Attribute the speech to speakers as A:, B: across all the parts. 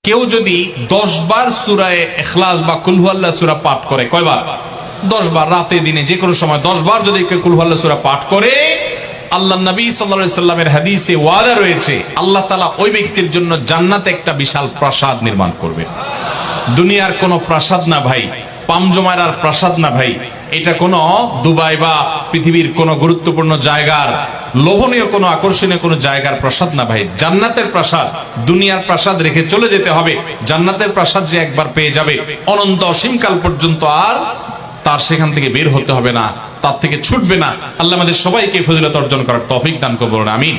A: কেউ যদি 10 বার সূরা ইখলাস বা কুল হুয়াল্লাহ সূরা পাঠ করে, কয়বার? 10 বার, রাতে দিনে যে কোনো সময় 10 বার যদি কেউ কুল হুয়াল্লাহ সূরা পাঠ করে, আল্লাহ নবী সাল্লাল্লাহু আলাইহি সাল্লামের হাদিসে ওয়াদা রয়েছে আল্লাহ তাআলা ওই ব্যক্তির জন্য জান্নাতে একটা বিশাল প্রাসাদ নির্মাণ করবে। দুনিয়ার কোনো প্রাসাদ না ভাই, পামজমারার প্রাসাদ না ভাই, এটা কোনো দুবাই বা পৃথিবীর কোনো গুরুত্বপূর্ণ জায়গার লোভনীয় কোনো আকর্ষণীয় কোনো জায়গার প্রাসাদ না ভাই। জান্নাতের প্রাসাদ, দুনিয়ার প্রাসাদ রেখে চলে যেতে হবে। জান্নাতের প্রাসাদ যে একবার পেয়ে যাবে, অনন্ত অসীমকাল পর্যন্ত আর তার সেখান থেকে বের হতে হবে না, তার থেকে ছুটবে না। আল্লাহ আমাদের সবাইকে ফজিলত অর্জন করার তৌফিক দান করুন, আমিন।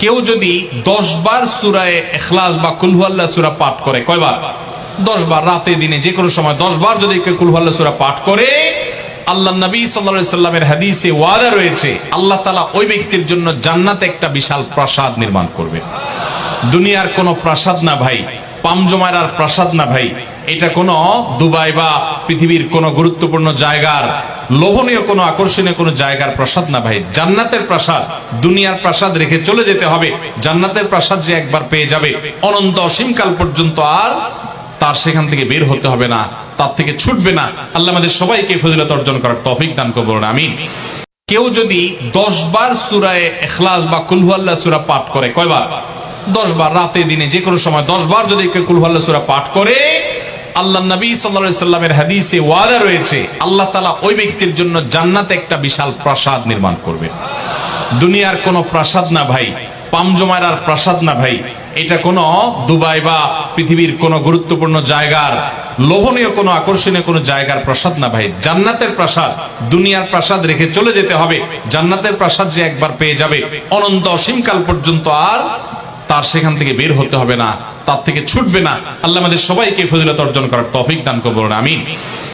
A: কেউ যদি 10 বার সূরা ইখলাস বা কুল হুয়াল্লাহ সূরা পাঠ করে, কয়বার? 10 বার, রাতে দিনে যে কোনো সময় 10 বার যদি কেউ কুল হুয়াল্লাহ সূরা পাঠ করে, আল্লাহ নবী সাল্লাল্লাহু আলাইহি সাল্লামের হাদিসে ওয়াদা রয়েছে আল্লাহ তাআলা ওই ব্যক্তির জন্য জান্নাতে একটা বিশাল প্রাসাদ নির্মাণ করবে। দুনিয়ার কোনো প্রাসাদ না ভাই, পামজমারার প্রাসাদ না ভাই, এটা কোনো দুবাই বা পৃথিবীর কোনো গুরুত্বপূর্ণ জায়গার লোভনীয় কোনো আকর্ষণীয় কোনো জায়গার প্রাসাদ না ভাই। জান্নাতের প্রাসাদ, দুনিয়ার প্রাসাদ রেখে চলে যেতে হবে। জান্নাতের প্রাসাদ যে একবার পেয়ে যাবে, অনন্ত অসীমকাল পর্যন্ত আর তার সেখান থেকে বের হতে হবে না, তার থেকে ছুটবে না। আল্লাহ আমাদের সবাইকে ফজিলত অর্জন করার তৌফিক দান করুন, আমিন। কেউ যদি 10 বার সূরা ইখলাস বা কুল হুয়াল্লাহ সূরা পাঠ করে, কয়বার? 10 বার, রাতে দিনে যে কোনো সময় 10 বার যদি কেউ কুল হুয়াল্লাহ সূরা পাঠ করে, আল্লাহ নবী সাল্লাল্লাহু আলাইহি সাল্লামের হাদিসে ওয়াদা রয়েছে আল্লাহ তাআলা ওই ব্যক্তির জন্য জান্নাতে একটা বিশাল প্রাসাদ নির্মাণ করবে। দুনিয়ার কোনো প্রাসাদ না ভাই, পামজমারার প্রাসাদ না ভাই, এটা কোনো দুবাই বা পৃথিবীর কোনো গুরুত্বপূর্ণ জায়গার লোভনীয় কোনো আকর্ষণীয় কোনো জায়গার প্রাসাদ না ভাই। জান্নাতের প্রাসাদ, দুনিয়ার প্রাসাদ রেখে চলে যেতে হবে। জান্নাতের প্রাসাদ যে একবার পেয়ে যাবে, অনন্ত অসীমকাল পর্যন্ত আর তার সেখান থেকে বের হতে হবে না, তার থেকে ছুটবে না। আল্লাহ আমাদের সবাইকে ফজিলত অর্জন করার তৌফিক দান করুন, আমিন।